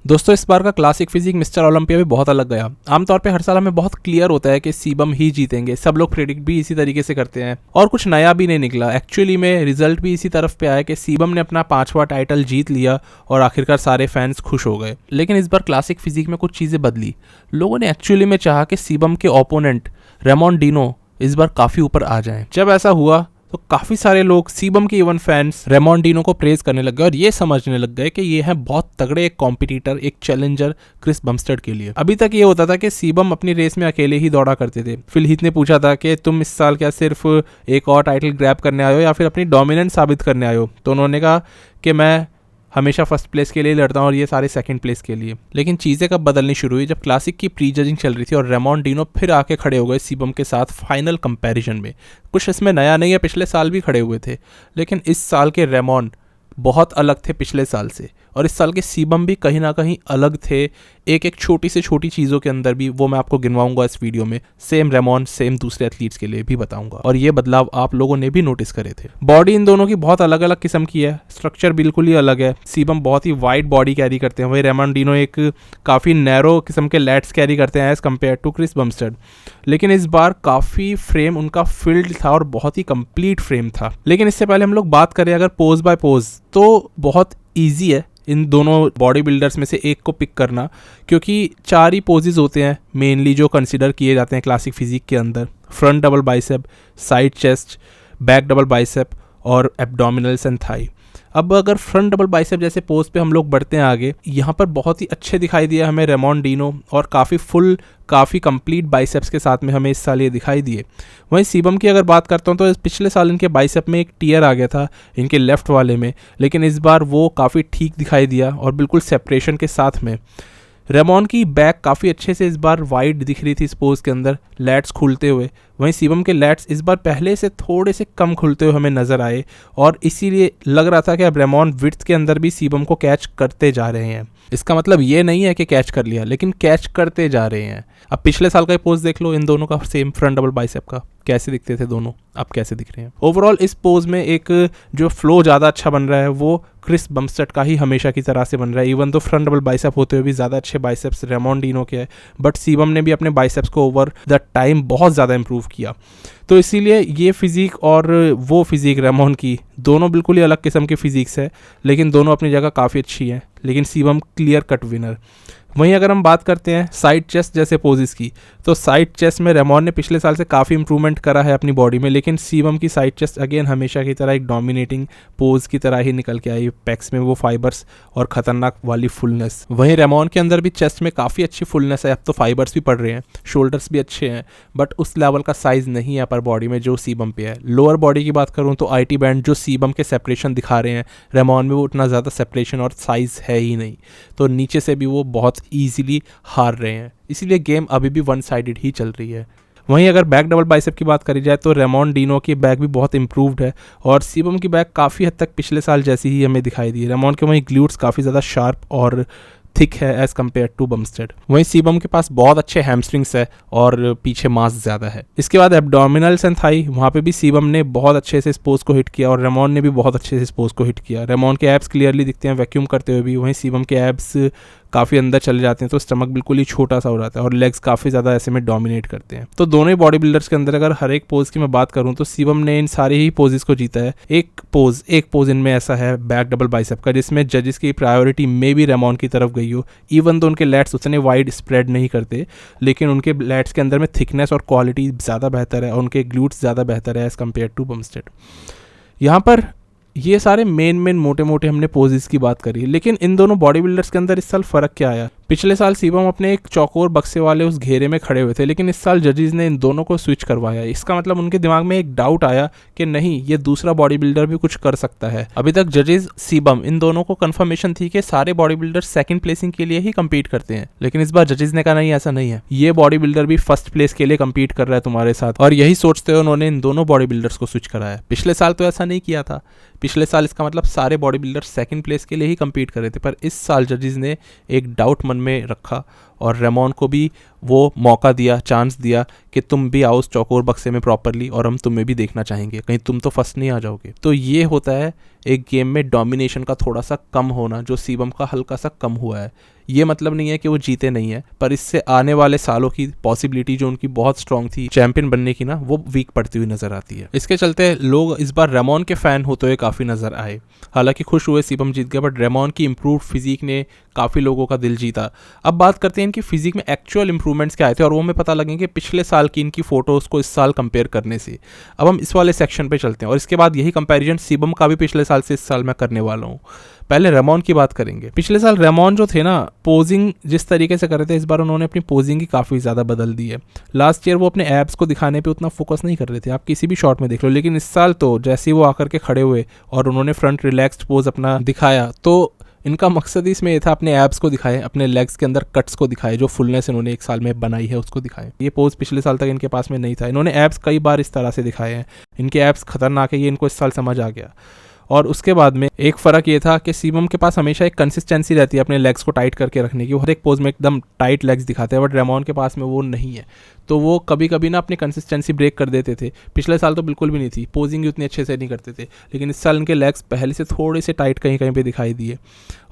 दोस्तों इस बार का क्लासिक फिजिक मिस्टर ओलंपिया भी बहुत अलग गया। आमतौर पे हर साल हमें बहुत क्लियर होता है कि सीबम ही जीतेंगे, सब लोग प्रेडिक्ट भी इसी तरीके से करते हैं और कुछ नया भी नहीं निकला। एक्चुअली में रिजल्ट भी इसी तरफ पे आया कि सीबम ने अपना 5वां टाइटल जीत लिया और आखिरकार सारे फैंस खुश हो गए। लेकिन इस बार क्लासिक फिजिक में कुछ चीज़ें बदली। लोगों ने एक्चुअली में चाहा कि सीबम के ओपोनेंट रेमोन डिनो इस बार काफ़ी ऊपर आ जाएं। जब ऐसा हुआ तो काफ़ी सारे लोग सीबम के इवन फैंस रेमोन डिनो को प्रेज करने लग गए और ये समझने लग गए कि ये है बहुत तगड़े एक कॉम्पिटिटर, एक चैलेंजर क्रिस बमस्टेड के लिए। अभी तक ये होता था कि सीबम अपनी रेस में अकेले ही दौड़ा करते थे। फिल हीथ ने पूछा था कि तुम इस साल क्या सिर्फ एक और टाइटल ग्रैब करने आए हो या फिर अपनी डोमिनेंट साबित करने आए हो? तो उन्होंने कहा कि मैं हमेशा फर्स्ट प्लेस के लिए लड़ता हूँ और ये सारे सेकंड प्लेस के लिए। लेकिन चीज़ें कब बदलनी शुरू हुई, जब क्लासिक की प्री जजिंग चल रही थी और रेमोन डिनो फिर आके खड़े हो गए सीबम के साथ फाइनल कंपैरिजन में। कुछ इसमें नया नहीं है, पिछले साल भी खड़े हुए थे, लेकिन इस साल के रेमोन बहुत अलग थे पिछले साल से, और इस साल के सीबम भी कहीं ना कहीं अलग थे। एक एक छोटी से छोटी चीज़ों के अंदर भी, वो मैं आपको गिनवाऊंगा इस वीडियो में। सेम रेमोन सेम दूसरे एथलीट्स के लिए भी बताऊंगा, और ये बदलाव आप लोगों ने भी नोटिस करे थे। बॉडी इन दोनों की बहुत अलग अलग किस्म की है, स्ट्रक्चर बिल्कुल ही अलग है। सीबम बहुत ही वाइड बॉडी कैरी करते हैं, वही रेमोन डिनो एक काफ़ी नैरो किस्म के लैट्स कैरी करते हैं as compare to Chris Bumstead. लेकिन इस बार काफ़ी फ्रेम उनका फिल्ड था और बहुत ही कंप्लीट फ्रेम था। लेकिन इससे पहले हम लोग बात करें अगर पोज बाय पोज, तो बहुत ईजी है इन दोनों बॉडी बिल्डर्स में से एक को पिक करना, क्योंकि 4 ही पोजेज होते हैं मेनली जो कंसिडर किए जाते हैं क्लासिक फिजिक के अंदर। Front double bicep, side chest, back double bicep और एब्डोमिनल्स एंड थाई। अब अगर फ्रंट डबल बाइसेप जैसे पोज पे हम लोग बढ़ते हैं आगे, यहाँ पर बहुत ही अच्छे दिखाई दिया हमें रेमोन डिनो, और काफ़ी फुल काफ़ी कंप्लीट बाइसेप्स के साथ में हमें इस साल ये दिखाई दिए। वहीं सीबम की अगर बात करता हूँ तो पिछले साल इनके बाइसेप में एक टीयर आ गया था इनके लेफ्ट वाले में, लेकिन इस बार वो काफ़ी ठीक दिखाई दिया और बिल्कुल सेपरेशन के साथ में। रेमोन की बैक काफ़ी अच्छे से इस बार वाइड दिख रही थी इस पोज के अंदर, लैट्स खुलते हुए। वहीं सीबम के लैट्स इस बार पहले से थोड़े से कम खुलते हुए हमें नजर आए, और इसीलिए लग रहा था कि अब रेमोन विड्थ के अंदर भी सीबम को कैच करते जा रहे हैं। इसका मतलब ये नहीं है कि कैच कर लिया, लेकिन कैच करते जा रहे हैं। अब पिछले साल का पोज देख लो इन दोनों का, सेम फ्रंट डबल बाइसेप का, कैसे दिखते थे दोनों, अब कैसे दिख रहे हैं। ओवरऑल इस पोज में एक जो फ्लो ज़्यादा अच्छा बन रहा है वो क्रिस बमस्टेड का ही हमेशा की तरह से बन रहा है। इवन तो फ्रंट डबल बाइसेप होते हुए भी ज़्यादा अच्छे बाइसेप्स रेमोन डिनो के हैं, बट सीबम ने भी अपने बाइसेप्स को ओवर द टाइम बहुत ज़्यादा इंप्रूव किया। तो इसीलिए ये फिजिक और वो फिजिक रेमोन की दोनों बिल्कुल ही अलग किस्म की फिजिक्स है, लेकिन दोनों अपनी जगह काफ़ी अच्छी हैं, लेकिन सीबम क्लियर कट विनर। वहीं अगर हम बात करते हैं साइड चेस्ट जैसे पोजेस की, तो साइड चेस्ट में रेमोन ने पिछले साल से काफ़ी इंप्रूवमेंट करा है अपनी बॉडी में, लेकिन सीबम की साइड चेस्ट अगेन हमेशा की तरह एक डोमिनेटिंग पोज की तरह ही निकल के आई। पैक्स में वो फाइबर्स और खतरनाक वाली फुलनेस। वहीं रेमोन के अंदर भी चेस्ट में काफ़ी अच्छी फुलनेस है, अब तो फाइबर्स भी पड़ रहे हैं, शोल्डर्स भी अच्छे हैं, बट उस लेवल का साइज़ नहीं है अपर बॉडी में जो सीबम पे है। लोअर बॉडी की बात करूँ तो IT बैंड जो सीबम के सेपरेशन दिखा रहे हैं, रेमोन में वो उतना ज़्यादा सेपरेशन और साइज़ है ही नहीं, तो नीचे से भी वो बहुत ईजिली हार रहे हैं। इसीलिए गेम अभी भी वन साइडेड ही चल रही है। वहीं अगर बैक डबल बाइसेप की बात करी जाए तो रेमोन डिनो की बैक भी बहुत इंप्रूव्ड है, और सीबम की बैक काफ़ी हद तक पिछले साल जैसी ही हमें दिखाई दी। रेमोन के वहीं ग्लूट्स काफ़ी ज़्यादा शार्प और थिक है एज कम्पेयर टू बमस्टेड। वहीं सीबम के पास बहुत अच्छे हैमस्ट्रिंग्स है और पीछे मास ज़्यादा है। इसके बाद एब्डोमिनल्स एंड थाई, वहाँ पे भी सीबम ने बहुत अच्छे से इस पोज को हिट किया और रेमोन ने भी बहुत अच्छे से इस पोज को हिट किया। रेमोन के एब्स क्लियरली दिखते हैं वैक्यूम करते हुए भी, वहीं सीबम के एब्स काफ़ी अंदर चले जाते हैं तो स्टमक बिल्कुल ही छोटा सा हो जाता है और लेग्स काफ़ी ज़्यादा ऐसे में डोमिनेट करते हैं। तो दोनों ही बॉडी बिल्डर्स के अंदर अगर हर एक पोज की मैं बात करूँ तो सीबम ने इन सारे ही पोजेस को जीता है। एक पोज इनमें ऐसा है बैक डबल बाइसेप का, जिसमें जजेस की प्रायोरिटी में भी रेमोन की तरफ गई हो। इवन तो उनके लैट्स उतने वाइड स्प्रेड नहीं करते, लेकिन उनके लैट्स के अंदर में थिकनेस और क्वालिटी ज़्यादा बेहतर है और उनके ग्लूट्स ज़्यादा बेहतर है एज़ कम्पेयर टू बमस्टेड। यहाँ पर ये सारे मेन मोटे मोटे हमने पोजेस की बात करी, लेकिन इन दोनों बॉडी बिल्डर्स के अंदर इस साल फ़र्क क्या आया? पिछले साल सीबम अपने एक चौकोर बक्से वाले उस घेरे में खड़े हुए थे, लेकिन इस साल जजेस ने इन दोनों को स्विच करवाया। इसका मतलब उनके दिमाग में एक डाउट आया कि नहीं, ये दूसरा बॉडी बिल्डर भी कुछ कर सकता है। अभी तक जजेस सीबम इन दोनों को कंफर्मेशन थी कि सारे बॉडी बिल्डर सेकंड प्लेसिंग के लिए ही कम्पीट करते हैं, लेकिन इस बार जजेस ने कहा नहीं, ऐसा नहीं है, ये बॉडी बिल्डर भी फर्स्ट प्लेस के लिए कम्पीट कर रहा है तुम्हारे साथ। और यही सोचते हुए उन्होंने इन दोनों बॉडी बिल्डर्स को स्विच कराया। पिछले साल तो ऐसा नहीं किया था, पिछले साल इसका मतलब सारे बॉडी बिल्डर सेकंड प्लेस के लिए ही कम्पीट कर रहे थे, पर इस साल जजेस ने एक डाउट मन में रखा और रेमोन को भी वो मौका दिया, चांस दिया कि तुम भी आओ उस चौकोर बक्से में प्रॉपरली और हम तुम्हें भी देखना चाहेंगे, कहीं तुम तो फर्स्ट नहीं आ जाओगे। तो ये होता है एक गेम में डोमिनेशन का थोड़ा सा कम होना, जो सीबम का हल्का सा कम हुआ है। ये मतलब नहीं है कि वो जीते नहीं है, पर इससे आने वाले सालों की पॉसिबिलिटी जो उनकी बहुत स्ट्रांग थी चैंपियन बनने की ना, वो वीक पड़ती हुई नजर आती है। इसके चलते लोग इस बार रेमॉन के फैन होते हुए काफी नजर आए। हालांकि खुश हुए सीबम जीत गया, बट रेमॉन की इंप्रूव फिजिक ने काफी लोगों का दिल जीता। अब बात करते हैं इनकी फिजिक में एक्चुअल इंप्रूवमेंट्स क्या आए थे, और वो हमें पता लगेंगे पिछले साल की इनकी फोटोज को इस साल कंपेयर करने से। अब हम इस वाले सेक्शन पे चलते हैं और इसके बाद यही कंपैरिजन सीबम का भी पिछले साल से इस साल मैं करने वाला हूँ। पहले रेमॉन की बात करेंगे। पिछले साल रेमॉन जो थे ना, पोजिंग जिस तरीके से कर रहे थे, इस बार उन्होंने अपनी पोजिंग ही काफ़ी ज़्यादा बदल दी है। लास्ट ईयर वो अपने एब्स को दिखाने पे उतना फोकस नहीं कर रहे थे, आप किसी भी शॉट में देख लो, लेकिन इस साल तो जैसे ही वो आकर के खड़े हुए और उन्होंने फ्रंट रिलैक्स्ड पोज अपना दिखाया, तो इनका मकसद ही इसमें ये था अपने एब्स को दिखाएं, अपने लेग्स के अंदर कट्स को दिखाएं, जो फुलनेस इन्होंने एक साल में बनाई है उसको दिखाएं। ये पोज पिछले साल तक इनके पास में नहीं था। इन्होंने एब्स कई बार इस तरह से दिखाए हैं, इनके एब्स खतरनाक है, ये इनको इस साल समझ आ गया। और उसके बाद में एक फ़र्क ये था कि सीबम के पास हमेशा एक कंसिस्टेंसी रहती है अपने लेग्स को टाइट करके रखने की, वो हर एक पोज में एकदम टाइट लेग्स दिखाते हैं, बट रेमॉन के पास में वो नहीं है। तो वो कभी कभी ना अपनी कंसिस्टेंसी ब्रेक कर देते थे। पिछले साल तो बिल्कुल भी नहीं थी, पोजिंग उतनी अच्छे से नहीं करते थे, लेकिन इस साल इनके लेग्स पहले से थोड़े से टाइट कहीं कहीं पे दिखाई दिए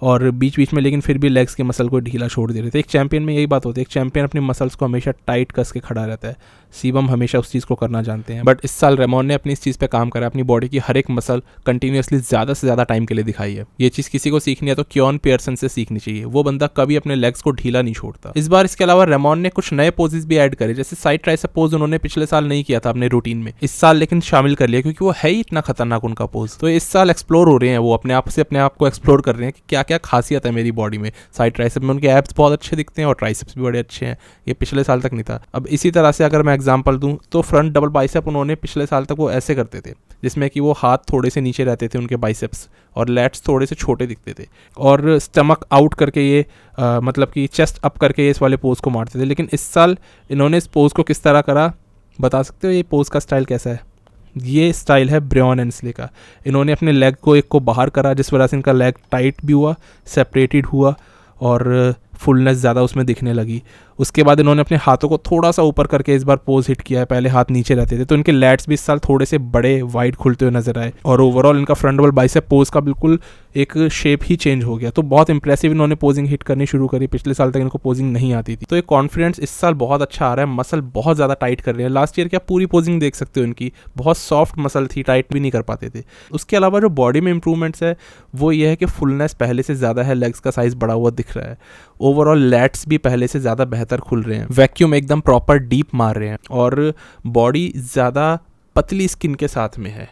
और बीच बीच में, लेकिन फिर भी लेग्स के मसल को ढीला छोड़ दे रहे थे। एक चैंपियन में यही बात होती है, एक चैंपियन अपने मसल्स को हमेशा टाइट कस के खड़ा रहता है। सीबम हमेशा उस चीज़ को करना जानते हैं, बट इस साल रेमॉन ने अपनी इस चीज़ पे काम करा, अपनी बॉडी की हर एक मसल कंटिन्यूसली ज़्यादा से ज़्यादा टाइम के लिए दिखाई है। ये चीज़ किसी को सीखनी है तो क्योन पियर्सन से सीखनी चाहिए, वो बंदा कभी अपने लेग्स को ढीला नहीं छोड़ता। इस बार इसके अलावा रेमॉन ने कुछ नए पोजेस भी ऐड करे, जैसे साइड ट्राइसेप पोज उन्होंने पिछले साल नहीं किया था अपने रूटीन में, इस साल लेकिन शामिल कर लिया, क्योंकि वो है ही इतना खतरनाक उनका पोज। तो इस साल एक्सप्लोर हो रहे हैं, वो अपने आप को एक्सप्लोर कर रहे हैं कि क्या क्या खासियत है मेरी बॉडी में। साइड ट्राइसेप में उनके एब्स बहुत अच्छे दिखते हैं और ट्राइसेप्स भी बड़े अच्छे हैं, ये पिछले साल तक नहीं था। अब इसी तरह से अगर मैं एग्जांपल दूं तो फ्रंट डबल बाइसेप उन्होंने पिछले साल तक वो ऐसे करते थे, जिसमें कि वो हाथ थोड़े से नीचे रहते थे उनके बाइसेप्स और लैट्स थोड़े से छोटे दिखते थे, और स्टमक आउट करके ये मतलब कि चेस्ट अप करके ये इस वाले पोज को मारते थे। लेकिन इस साल इन्होंने इस पोज को किस तरह करा, बता सकते हो ये पोज का स्टाइल कैसा है? ये स्टाइल है ब्रियॉन एंसले का। इन्होंने अपने लेग को एक को बाहर करा, जिस वजह से इनका लेग टाइट भी हुआ, सेपरेटेड हुआ और फुलनेस ज़्यादा उसमें दिखने लगी। उसके बाद इन्होंने अपने हाथों को थोड़ा सा ऊपर करके इस बार पोज हिट किया है, पहले हाथ नीचे रहते थे, तो इनके लैट्स भी इस साल थोड़े से बड़े वाइड खुलते हुए नजर आए और ओवरऑल इनका फ्रंट डबल बाइसेप पोज का बिल्कुल एक शेप ही चेंज हो गया। तो बहुत इंप्रेसिव इन्होंने पोजिंग हिट करनी शुरू करी, पिछले साल तक इनको पोजिंग नहीं आती थी। तो एक कॉन्फिडेंस इस साल बहुत अच्छा आ रहा है, मसल बहुत ज़्यादा टाइट कर रहे हैं। लास्ट ईयर क्या पूरी पोजिंग देख सकते हो इनकी, बहुत सॉफ्ट मसल थी, टाइट भी नहीं कर पाते थे। उसके अलावा जो बॉडी में इंप्रूवमेंट्स है वो ये है कि फुलनेस पहले से ज़्यादा है, लेग्स का साइज बढ़ा हुआ दिख रहा है, ओवरऑल लैट्स भी पहले से ज़्यादा बेहतर खुल रहे हैं, वैक्यूम एकदम प्रॉपर डीप मार रहे हैं और बॉडी ज़्यादा पतली स्किन के साथ में है।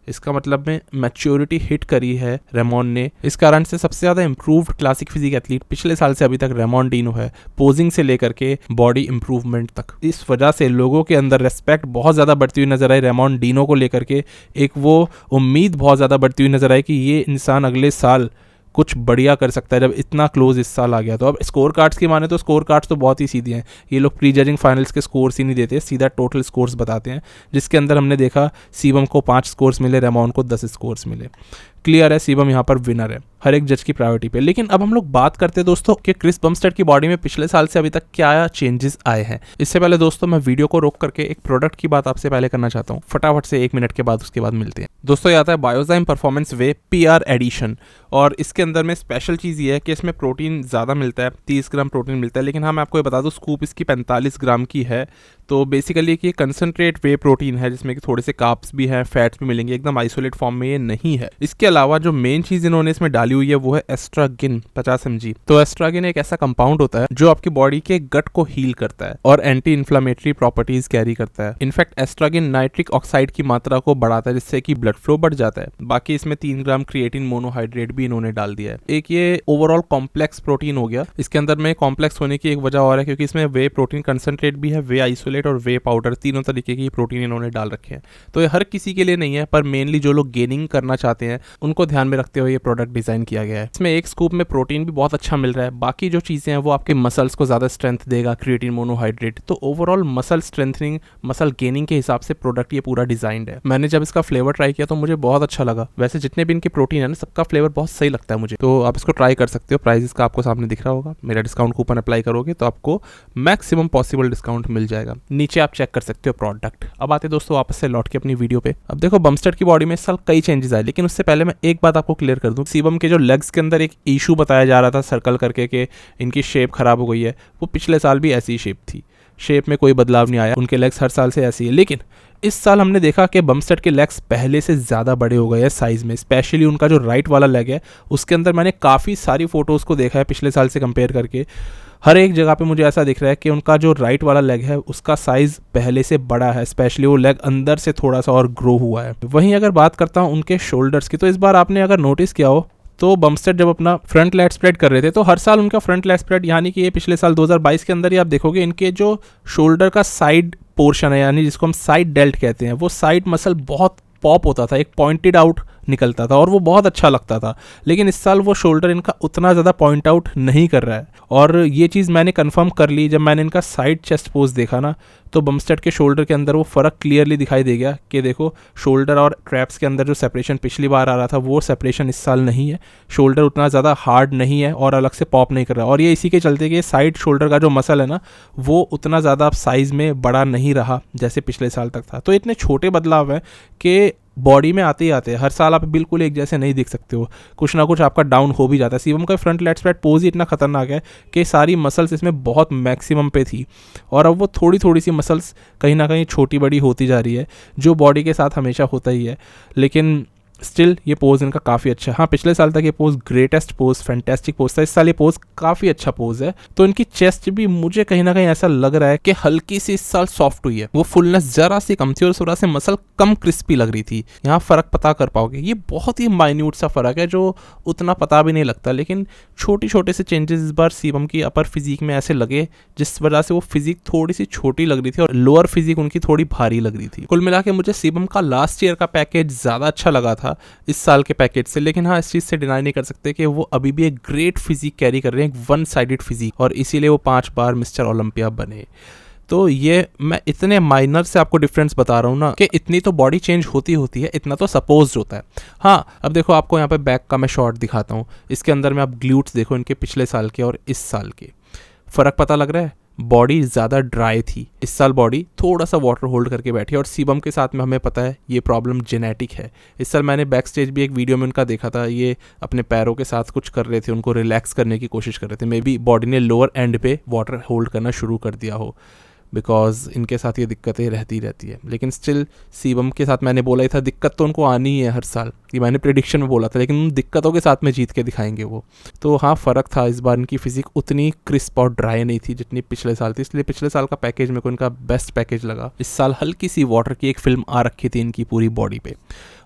इसका मतलब में मैच्योरिटी हिट करी है रेमॉन ने। इस कारण से सबसे ज़्यादा इंप्रूव्ड क्लासिक फिजिक एथलीट पिछले साल से अभी तक रेमॉन डीनो है, पोजिंग से लेकर के बॉडी इंप्रूवमेंट तक। इस वजह से लोगों के अंदर रेस्पेक्ट बहुत ज़्यादा बढ़ती हुई नजर आई रेमॉन डीनो को लेकर के, एक वो उम्मीद बहुत ज़्यादा बढ़ती हुई नजर आई कि ये इंसान अगले साल कुछ बढ़िया कर सकता है। जब इतना क्लोज इस साल आ गया तो अब स्कोर कार्ड्स की माने तो स्कोर कार्ड्स तो बहुत ही सीधे हैं, ये लोग प्री जजिंग फाइनल्स के स्कोर्स ही नहीं देते, सीधा टोटल स्कोर्स बताते हैं, जिसके अंदर हमने देखा सीबम को 5 स्कोर्स मिले, रेमॉन को 10 स्कोर्स मिले। क्लियर है सीबम यहाँ पर विनर है हर एक जज की प्रायोरिटी पे। लेकिन अब हम लोग बात करते हैं दोस्तों कि क्रिस बमस्टेड की बॉडी में पिछले साल से अभी तक क्या चेंजेस आए हैं। इससे पहले दोस्तों मैं वीडियो को रोक करके एक प्रोडक्ट की बात आपसे पहले करना चाहता हूँ, फटाफट से 1 मिनट के बाद उसके बाद मिलते हैं। दोस्तों ये आता है बायोजाइम परफॉर्मेंस वे PR एडिशन, और इसके अंदर में स्पेशल चीज़ ये है कि इसमें प्रोटीन ज़्यादा मिलता है, 30 ग्राम प्रोटीन मिलता है। लेकिन हाँ मैं आपको ये बता दूँ स्कूप इसकी 45 ग्राम की है। तो बेसिकली कि कंसनट्रेट वे प्रोटीन है जिसमें कि थोड़े से कार्ब्स भी हैं, फैट्स भी मिलेंगे, एकदम आइसोलेट फॉर्म में ये नहीं है। इसके अलावा जो मेन चीज़ इन्होंने इसमें डाली हुई है वो है एस्ट्रागिन 50 mg। तो एस्ट्रागिन एक ऐसा कंपाउंड होता है जो आपकी बॉडी के गट को हील करता है और एंटी इन्फ्लामेटरी प्रॉपर्टीज कैरी करता है। इनफैक्ट एस्ट्रागिन नाइट्रिक ऑक्साइड की मात्रा को बढ़ाता है जिससे कि ब्लड फ्लो बढ़ जाता है। बाकी इसमें 3 ग्राम क्रिएटिन मोनोहाइड्रेट भी इन्होंने डाल दिया है। एक ये ओवरऑल कॉम्प्लेक्स प्रोटीन हो गया। इसके अंदर में कॉम्प्लेक्स होने की एक वजह और है क्योंकि इसमें वे प्रोटीन कंसंट्रेट भी है, वे आइसोलेट और वे पाउडर, तीनों तरीके की प्रोटीन इन्होंने डाल रखे हैं। तो ये हर किसी के लिए नहीं है, पर मेनली जो लोग गेनिंग करना चाहते हैं उनको ध्यान में रखते हुए ये प्रोडक्ट डिजाइन किया गया है। इसमें एक स्कूप में प्रोटीन भी बहुत अच्छा मिल रहा है, बाकी जो चीजें हैं वो आपके मसल्स को ज्यादा स्ट्रेंथ देगा, क्रिएटिन मोनोहाइड्रेट। तो overall muscle strengthening, muscle gaining के हिसाब से प्रोडक्ट ये पूरा डिजाइंड है। मैंने जब इसका फ्लेवर ट्राई किया तो मुझे बहुत अच्छा लगा। वैसे जितने भी इनके प्रोटीन है ना सबका फ्लेवर बहुत बहुत सही लगता है मुझे, तो आप इसको ट्राई कर सकते हो। प्राइस इसका आपको सामने दिख रहा होगा, मेरा डिस्काउंट कूपन अप्लाई करोगे तो आपको मैक्सिमम पॉसिबल डिस्काउंट मिल जाएगा। नीचे आप चेक कर सकते हो प्रोडक्ट। अब आते दोस्तों वापस से लौट के अपनी वीडियो पे। अब देखो बमस्टड की बॉडी में इस साल कई चेंजेस आए, लेकिन उससे पहले मैं एक बात आपको क्लियर कर दूं, सीबम के जो लेग्स के अंदर एक इशू बताया जा रहा था सर्कल करके कि इनकी शेप खराब हो गई है, वो पिछले साल भी ऐसी शेप थी, शेप में कोई बदलाव नहीं आया, उनके लेग्स हर साल से ऐसी है। लेकिन इस साल हमने देखा कि बमस्टड के लेग्स पहले से ज़्यादा बड़े हो गए हैं साइज़ में। स्पेशली उनका जो राइट वाला लेग है उसके अंदर मैंने काफ़ी सारी फ़ोटोज़ को देखा है पिछले साल से कंपेयर करके। हर एक जगह पे मुझे ऐसा दिख रहा है कि उनका जो राइट वाला लेग है उसका साइज़ पहले से बड़ा है, स्पेशली वो लेग अंदर से थोड़ा सा और ग्रो हुआ है। वहीं अगर बात करता हूँ उनके शोल्डर्स की, तो इस बार आपने अगर नोटिस किया हो तो बमस्टड जब अपना फ्रंट लैट स्प्रेड कर रहे थे तो हर साल उनका फ्रंट लैट स्प्रेड, यानी कि ये पिछले साल 2022 के अंदर ही आप देखोगे इनके जो शोल्डर का साइड पोर्शन है, यानी जिसको हम साइड डेल्ट कहते हैं, वो साइड मसल बहुत पॉप होता था, एक पॉइंटेड आउट निकलता था और वो बहुत अच्छा लगता था। लेकिन इस साल वो शोल्डर इनका उतना ज़्यादा पॉइंट आउट नहीं कर रहा है, और ये चीज़ मैंने कंफर्म कर ली जब मैंने इनका साइड चेस्ट पोज देखा ना, तो बमस्टड के शोल्डर के अंदर वो फ़र्क क्लियरली दिखाई दे गया कि देखो शोल्डर और ट्रैप्स के अंदर जो सेपरेशन पिछली बार आ रहा था वो सेपरेशन इस साल नहीं है, शोल्डर उतना ज़्यादा हार्ड नहीं है और अलग से पॉप नहीं कर रहा। और ये इसी के चलते कि साइड शोल्डर का जो मसल है ना वो उतना ज़्यादा अब साइज़ में बड़ा नहीं रहा जैसे पिछले साल तक था। तो इतने छोटे बदलाव हैं कि बॉडी में आते ही आते हैं, हर साल आप बिल्कुल एक जैसे नहीं दिख सकते हो, कुछ ना कुछ आपका डाउन हो भी जाता है। सीबम का फ्रंट लैट स्प्रेड पोज ही इतना खतरनाक है कि सारी मसल्स इसमें बहुत मैक्सिमम पे थी और अब वो थोड़ी थोड़ी सी मसल्स कहीं ना कहीं छोटी बड़ी होती जा रही है, जो बॉडी के साथ हमेशा होता ही है। लेकिन स्टिल ये पोज इनका काफ़ी अच्छा है। हाँ, पिछले साल तक ये pose greatest pose, fantastic pose था, इस साल ये पोज काफ़ी अच्छा पोज है। तो इनकी चेस्ट भी मुझे कहीं ना कहीं ऐसा लग रहा है कि हल्की सी इस साल सॉफ्ट हुई है, वो फुलनेस जरा सी कम थी और थोड़ा से मसल कम क्रिस्पी लग रही थी। यहाँ फ़र्क पता कर पाओगे, ये बहुत ही माइन्यूट सा फ़र्क है जो उतना पता भी नहीं लगता, लेकिन छोटे छोटे से चेंजेस इस बार सीबम की अपर फिजिक में ऐसे लगे जिस वजह से वो फिजिक थोड़ी सी छोटी लग रही थी और लोअर फिजिक उनकी थोड़ी भारी लग रही थी। कुल मिला के मुझे सीबम का लास्ट ईयर का पैकेज ज़्यादा अच्छा लगा था इस साल के पैकेज से। लेकिन हाँ, इस चीज़ से डिनाई नहीं कर सकते कि वो अभी भी एक ग्रेट फिजिक कैरी कर रहे हैं, एक वन साइडेड फिजिक, और इसीलिए वो 5 बार मिस्टर ओलंपिया बने। तो ये मैं इतने माइनर से आपको डिफरेंस बता रहा हूँ ना कि इतनी तो बॉडी चेंज होती है, इतना तो सपोज होता है। हाँ, अब देखो आपको यहाँ पे बैक का मैं शॉट दिखाता हूँ, इसके अंदर में आप ग्लूट्स देखो इनके पिछले साल के और इस साल के, फ़र्क पता लग रहा है। बॉडी ज़्यादा ड्राई थी, इस साल बॉडी थोड़ा सा वाटर होल्ड करके बैठी है, और सीबम के साथ में हमें पता है ये प्रॉब्लम जेनेटिक है। इस साल मैंने बैक स्टेज भी एक वीडियो में उनका देखा था, ये अपने पैरों के साथ कुछ कर रहे थे, उनको रिलैक्स करने की कोशिश कर रहे थे, मे बी बॉडी ने लोअर एंड पे वाटर होल्ड करना शुरू कर दिया हो, बिकॉज इनके साथ ये दिक्कतें रहती है। लेकिन स्टिल सीबम के साथ मैंने बोला ही था दिक्कत तो उनको आनी ही है हर साल, ये मैंने प्रेडिक्शन में बोला था, लेकिन उन दिक्कतों के साथ में जीत के दिखाएंगे वो। तो हाँ, फ़र्क था, इस बार इनकी फिजिक उतनी क्रिस्प और ड्राई नहीं थी जितनी पिछले साल थी, इसलिए पिछले साल का पैकेज मेरे को इनका बेस्ट पैकेज लगा। इस साल हल्की सी वाटर की एक फिल्म आ रखी थी इनकी पूरी बॉडी पे,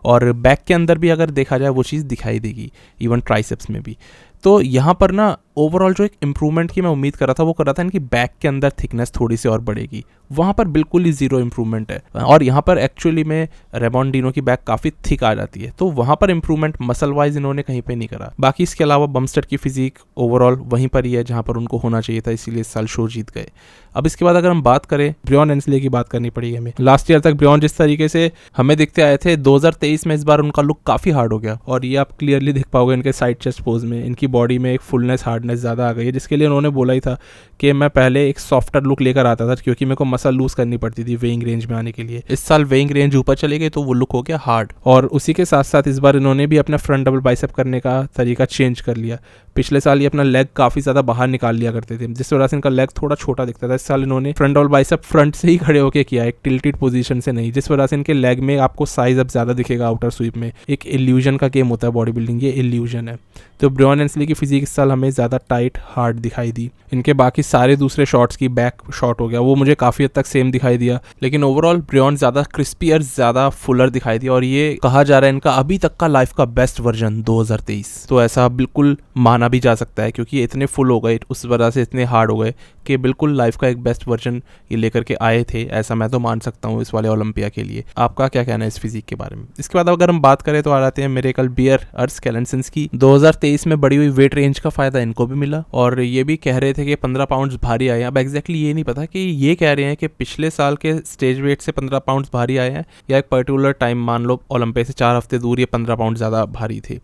और बैक के अंदर भी अगर देखा जाए वो चीज़ दिखाई देगी, इवन ट्राइसेप्स में भी। तो यहाँ पर ना ओवरऑल जो एक इम्प्रूवमेंट की मैं उम्मीद कर रहा था वो कर रहा था इनकी बैक के अंदर थिकनेस थोड़ी सी और बढ़ेगी, वहाँ पर बिल्कुल ही ज़ीरो इम्प्रूवमेंट है। और यहाँ पर एक्चुअली में रेमोंडिनो की बैक काफ़ी थिक आ जाती है, तो वहाँ पर इम्प्रूवमेंट मसल वाइज इन्होंने कहीं पे नहीं करा। बाकी इसके अलावा बमस्टड की फिजिक ओवरऑल वहीं पर ही है जहाँ पर उनको होना चाहिए था, इसीलिए इस साल शो जीत गए। अब इसके बाद अगर हम बात करें ब्रियॉन एंसले की बात करनी पड़ेगी हमें। लास्ट ईयर तक ब्रियॉन जिस तरीके से हमें दिखते आए थे, 2023 में इस बार उनका लुक काफ़ी हार्ड हो गया, और ये आप क्लियरली देख पाओगे इनके साइड चेस्ट पोज में, इनकी बॉडी में एक फुलनेस हार्डनेस ज़्यादा आ गई है, जिसके लिए उन्होंने बोला ही था कि मैं पहले एक सॉफ्टर लुक लेकर आता था क्योंकि मेरे को मसल लूज करनी पड़ती थी वेइंग रेंज में आने के लिए। इस साल वेइंग रेंज ऊपर चले गई तो वो लुक हो गया हार्ड, और उसी के साथ साथ इस बार इन्होंने भी अपना फ्रंट डबल बाइसेप करने का तरीका चेंज कर लिया। पिछले साल ये अपना लेग काफ़ी ज़्यादा बाहर निकाल लिया करते थे, जिस वजह से इनका लेग थोड़ा छोटा दिखता था। इस साल इन्होंने फ्रंट डबल बाइसेप फ्रंट से ही खड़े होकर किया, एक टिल्टेड पोजीशन से नहीं, जिस वजह से इनके लेग में आपको साइज अब ज़्यादा दिखेगा आउटर स्वीप में। एक इल्यूजन का गेम होता है बॉडी बिल्डिंग, ये इल्यूजन है। तो ब्रियॉन एंसले की फिजिक इस साल हमें ज़्यादा टाइट हार्ड दिखाई दी। इनके बाकी सारे दूसरे शॉट्स की बैक शॉट हो गया वो मुझे काफ़ी हद तक सेम दिखाई दिया, लेकिन ओवरऑल ब्रियॉन ज़्यादा क्रिस्पी और ज़्यादा फुलर दिखाई दिया, और ये कहा जा रहा है इनका अभी तक का लाइफ का बेस्ट वर्जन 2023। तो ऐसा बिल्कुल माना भी जा सकता है क्योंकि ये इतने फुल हो गए, उस वजह से इतने हार्ड हो गए कि बिल्कुल लाइफ का एक बेस्ट वर्जन ये लेकर के आए थे, ऐसा मैं तो मान सकता हूँ इस वाले ओलंपिया के लिए। आपका क्या कहना है इस फिजिक के बारे में? इसके बाद अगर हम बात करें तो आ जाते हैं मेरे कल बियर अर्सकेलेंसन्स की। 2023 में बढ़ी हुई वेट रेंज का फायदा इनको भी मिला, और ये भी कह रहे थे कि 15 पाउंड्स भारी आए हैं। अब एग्जैक्टली ये नहीं पता कि ये कह रहे हैं कि पिछले साल के स्टेज वेट से 15 पाउंड्स भारी आए हैं या एक पर्टिकुलर टाइम मान लो ओलंपिया से 4 हफ्ते दूर ये 15 पाउंड ज़्यादा भारी थे,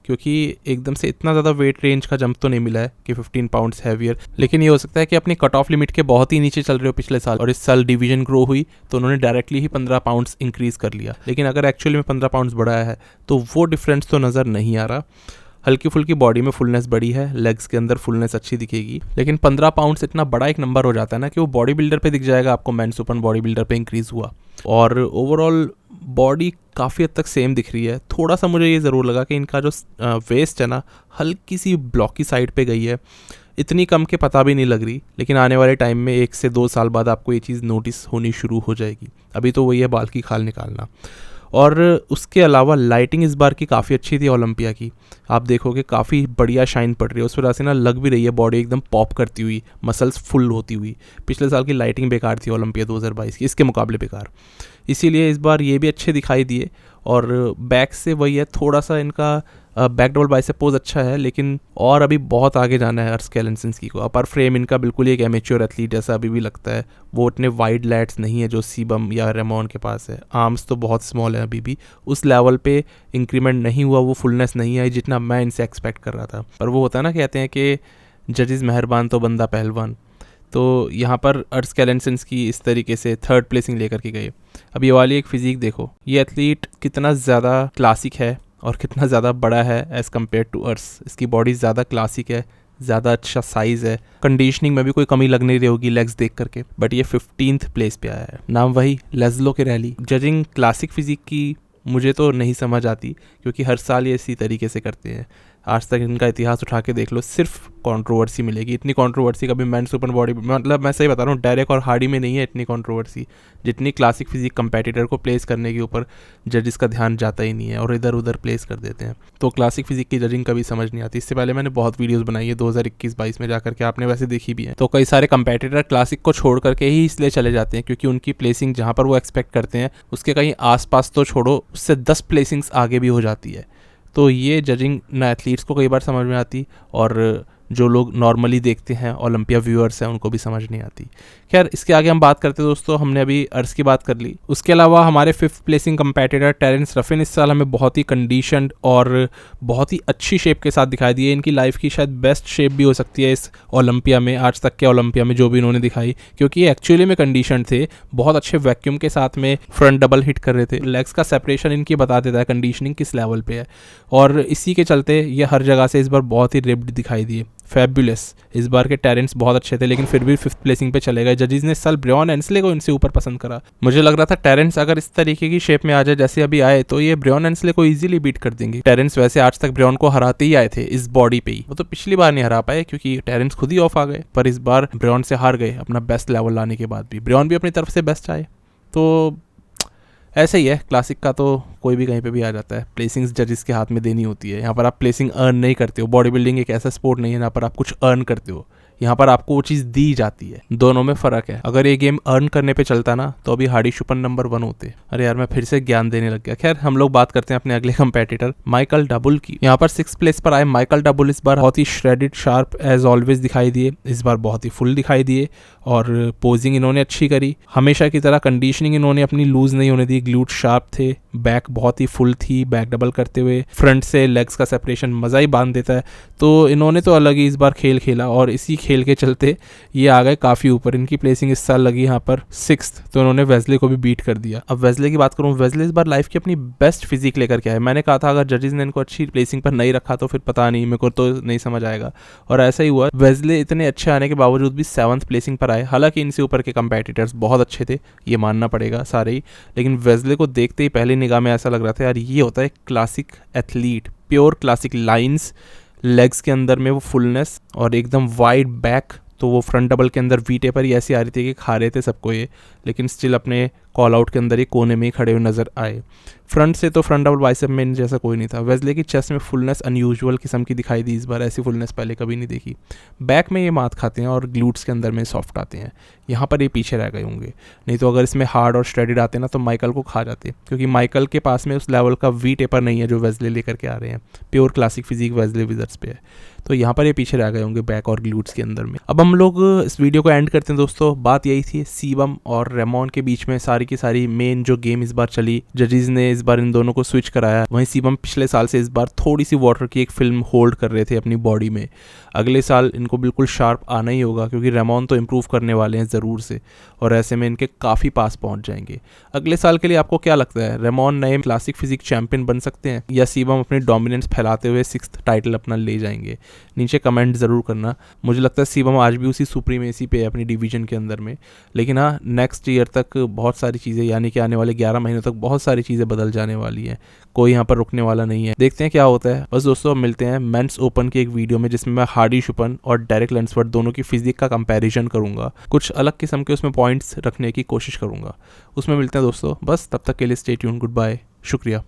क्योंकि एकदम से इतना ज़्यादा वेट रेंज का जंप तो नहीं मिला है कि 15 पाउंड्स हैवियर, लेकिन ये हो सकता है कि अपनी कट ऑफ लिमिट के बहुत ही नीचे चल रहे हो पिछले साल और इस साल डिवीजन ग्रो हुई तो उन्होंने डायरेक्टली ही 15 पाउंड्स इंक्रीज़ कर लिया। लेकिन अगर एक्चुअली में 15 पाउंड्स बढ़ाया है तो वो डिफरेंस तो नज़र नहीं आ रहा। हल्की फुल्की बॉडी में फुलनेस बड़ी है, लेग्स के अंदर फुलनेस अच्छी दिखेगी, लेकिन 15 पाउंड्स इतना बड़ा एक नंबर हो जाता है ना कि वो बॉडी बिल्डर पे दिख जाएगा आपको, मेंस ओपन बॉडी बिल्डर पे इंक्रीज़ हुआ। और ओवरऑल बॉडी काफ़ी हद तक सेम दिख रही है। थोड़ा सा मुझे ये ज़रूर लगा कि इनका जो वेस्ट है ना हल्की सी ब्लॉकी साइड पे गई है, इतनी कम के पता भी नहीं लग रही, लेकिन आने वाले टाइम में 1 से 2 साल बाद आपको ये चीज़ नोटिस होनी शुरू हो जाएगी। अभी तो वही है बाल की खाल निकालना। और उसके अलावा लाइटिंग इस बार की काफ़ी अच्छी थी ओलंपिया की, आप देखोगे काफ़ी बढ़िया शाइन पड़ रही है, उस वजह से ना लग भी रही है बॉडी एकदम पॉप करती हुई, मसल्स फुल होती हुई। पिछले साल की लाइटिंग बेकार थी ओलंपिया 2022 की, इसके मुकाबले बेकार, इसीलिए इस बार ये भी अच्छे दिखाई दिए। और बैक से वही है, थोड़ा सा इनका बैक डबल बाइसेप पोज अच्छा है, लेकिन और अभी बहुत आगे जाना है अर्स्केलेंसिंस्की को। अपर फ्रेम इनका बिल्कुल ही एक एमेच्योर एथलीट जैसा अभी भी लगता है, वो इतने वाइड लैट्स नहीं है जो सीबम या रेमोन के पास है। आर्म्स तो बहुत स्मॉल है, अभी भी उस लेवल पे इंक्रीमेंट नहीं हुआ, वो फुलनेस नहीं आई जितना मैं इनसे एक्सपेक्ट कर रहा था। पर वो होता है ना, कहते हैं कि जजेस मेहरबान तो बंदा पहलवान, तो यहाँ पर अर्स्केलेंसिंस्की इस तरीके से 3rd प्लेसिंग लेकर के गए। अब ये वाली एक फिजिक देखो, ये एथलीट कितना ज़्यादा क्लासिक है और कितना ज़्यादा बड़ा है एज़ कम्पेयर टू अर्स। इसकी बॉडी ज़्यादा क्लासिक है, ज़्यादा अच्छा साइज़ है, कंडीशनिंग में भी कोई कमी लग नहीं रही होगी लेग्स देख करके, बट ये 15th प्लेस पे आया है। नाम वही लेस्लो के रैली। जजिंग क्लासिक फिजिक की मुझे तो नहीं समझ आती, क्योंकि हर साल ये इसी तरीके से करते हैं। आज तक इनका इतिहास उठा के देख लो, सिर्फ कंट्रोवर्सी मिलेगी। इतनी कंट्रोवर्सी कभी मेंस ओपन बॉडी, मतलब मैं सही बता रहा हूँ, डेरेक और हार्डी में नहीं है इतनी कंट्रोवर्सी जितनी क्लासिक फिजिक कंपेटिटर को प्लेस करने के ऊपर जजेस का ध्यान जाता ही नहीं है और इधर उधर प्लेस कर देते हैं। तो क्लासिक फिजिक की जजिंग कभी समझ नहीं आती। इससे पहले मैंने बहुत वीडियोस बनाई है 2021-22 में जाकर के, आपने वैसे देखी भी है। तो कई सारे कंपेटिटर क्लासिक को छोड़ करके ही इसलिए चले जाते हैं क्योंकि उनकी प्लेसिंग जहाँ पर वो एक्सपेक्ट करते हैं उसके कहीं आसपास तो छोड़ो, उससे 10 प्लेसिंग्स आगे भी हो जाती है। तो ये जजिंग ना एथलीट्स को कई बार समझ में आती और जो लोग नॉर्मली देखते हैं ओलंपिया व्यूअर्स हैं उनको भी समझ नहीं आती। खैर, इसके आगे हम बात करते हैं दोस्तों, हमने अभी अर्स की बात कर ली। उसके अलावा हमारे 5th प्लेसिंग कंपेटिटर टेरेंस रफिन इस साल हमें बहुत ही कंडीशनड और बहुत ही अच्छी शेप के साथ दिखाई दी है। इनकी लाइफ की शायद बेस्ट शेप भी हो सकती है इस ओलंपिया में, आज तक के ओलंपिया में जो भी इन्होंने दिखाई, क्योंकि ये एक्चुअली में कंडीशन थे, बहुत अच्छे वैक्यूम के साथ में फ्रंट डबल हिट कर रहे थे। लेग्स का सेपरेशन इनकी बता देता है कंडीशनिंग किस लेवल पे है, और इसी के चलते ये हर जगह से इस बार बहुत ही रिप्ड दिखाई दिए। फैबुलस, इस बार के टेरेंस बहुत अच्छे थे लेकिन फिर भी 5th प्लेसिंग पे चले गए। जजेस ने इस साल ब्रियन एंसले को इनसे ऊपर पसंद करा। मुझे लग रहा था टेरेंस अगर इस तरीके की शेप में आ जाए जैसे अभी आए तो ये ब्रियन एंसले को इजीली बीट कर देंगे। टेरेंस वैसे आज तक ब्रियन को हराते ही आए थे इस बॉडी पे ही, वो तो पिछली बार नहीं हरा पाए क्योंकि टेरेंस खुद ही ऑफ आ गए, पर इस बार ब्रियन से हार गए अपना बेस्ट लेवल लाने के बाद भी। ब्रियन भी अपनी तरफ से बेस्ट आए, तो ऐसे ही है, क्लासिक का तो कोई भी कहीं पे भी आ जाता है। प्लेसिंग्स जजेस के हाथ में देनी होती है। यहाँ पर आप प्लेसिंग अर्न नहीं करते हो। बॉडी बिल्डिंग एक ऐसा स्पोर्ट नहीं है यहाँ पर आप कुछ अर्न करते हो, यहाँ पर आपको वो चीज़ दी जाती है। दोनों में फ़र्क है। अगर ये गेम अर्न करने पे चलता ना तो अभी हार्डी शुपन नंबर 1 होते। अरे यार, मैं फिर से ज्ञान देने लग गया। खैर, हम लोग बात करते हैं अपने अगले कंपेटिटर माइकल डबुल की। यहाँ पर 6th प्लेस पर आए माइकल डबुल। इस बार बहुत ही श्रेडिड शार्प एज ऑलवेज दिखाई दिए, इस बार बहुत ही फुल दिखाई दिए और पोजिंग इन्होंने अच्छी करी। हमेशा की तरह कंडीशनिंग इन्होंने अपनी लूज नहीं होने दी, ग्लूट शार्प थे, बैक बहुत ही फुल थी, बैक डबल करते हुए फ्रंट से लेग्स का सेपरेशन मज़ा ही बांध देता है। तो इन्होंने तो अलग ही इस बार खेल खेला और इसी खेल के चलते ये आ गए काफ़ी ऊपर। इनकी प्लेसिंग इस साल लगी यहाँ पर 6th, तो इन्होंने वेस्ले को भी बीट कर दिया। अब वेस्ले की बात करूँ, वेस्ले इस बार लाइफ की अपनी बेस्ट फिजिक लेकर के आए। मैंने कहा था अगर जजेस ने इनको अच्छी प्लेसिंग पर नहीं रखा तो फिर पता नहीं, मेरे को तो नहीं समझ आएगा, और ऐसा ही हुआ। वेस्ले इतने अच्छे आने के बावजूद भी 7th प्लेसिंग पर आए। हालांकि इनसे ऊपर के कंपेटिटर्स बहुत अच्छे थे, ये मानना पड़ेगा सारे ही, लेकिन वेस्ले को देखते ही पहली निगाह में ऐसा लग रहा था यार ये होता है classic athlete, pure classic lines, legs के अंदर में वो फुलनेस और एकदम वाइड बैक। तो वो फ्रंट डबल के अंदर वी टेपर ही ऐसी आ रही थी कि खा रहे थे सबको ये, लेकिन स्टिल अपने कॉल आउट के अंदर ही कोने में ही खड़े हुए नजर आए। फ्रंट से तो फ्रंट डबल बाइसेप में इन जैसा कोई नहीं था। वेस्ले की चेस्ट में फुलनेस अनयूजुअल किस्म की दिखाई दी इस बार, ऐसी फुलनेस पहले कभी नहीं देखी। बैक में ये मात खाते हैं और ग्लूट्स के अंदर में सॉफ्ट आते हैं, यहाँ पर ये पीछे रह गए होंगे। नहीं तो अगर इसमें हार्ड और स्ट्रेडिड आते ना तो माइकल को खा जाते, क्योंकि माइकल के पास में उस लेवल का वी टेपर नहीं है जो वेस्ले लेकर के आ रहे हैं। प्योर क्लासिक फिजिक वेस्ले विजर्स पे है, तो यहाँ पर ये पीछे रह गए होंगे बैक और ग्लूट्स के अंदर में। अब हम लोग इस वीडियो को एंड करते हैं दोस्तों। बात यही थी, सीबम और रेमोन के बीच में सारी की सारी मेन जो गेम इस बार चली, जजेस ने इस बार इन दोनों को स्विच कराया। वहीं सीबम पिछले साल से इस बार थोड़ी सी वाटर की एक फिल्म होल्ड कर रहे थे अपनी बॉडी में। अगले साल इनको बिल्कुल शार्प आना ही होगा, क्योंकि रेमॉन तो इम्प्रूव करने वाले हैं ज़रूर से, और ऐसे में इनके काफ़ी पास पहुंच जाएंगे। अगले साल के लिए आपको क्या लगता है, रेमॉन नए क्लासिक फिजिक चैंपियन बन सकते हैं, या सीबम अपनी डोमिनेंस फैलाते हुए 6th टाइटल अपना ले जाएंगे? नीचे कमेंट ज़रूर करना। मुझे लगता है सीबम आज भी उसी सुप्रीमेसी पे है अपनी डिवीजन के अंदर में, लेकिन हाँ, नेक्स्ट ईयर तक बहुत सारी चीज़ें, यानी कि आने वाले 11 महीनों तक बहुत सारी चीज़ें बदल जाने वाली हैं। कोई यहाँ पर रुकने वाला नहीं है। देखते हैं क्या होता है। बस दोस्तों, मिलते हैं मेंस ओपन की एक वीडियो में, जिसमें मैं हार्डी शुपन और डेरेक लैंसवर्थ दोनों की फिजिक का कंपैरिजन करूंगा। कुछ अलग किस्म के उसमें पॉइंट्स रखने की कोशिश करूंगा। उसमें मिलते हैं दोस्तों। बस तब तक के लिए स्टे ट्यून, गुड बाय, शुक्रिया।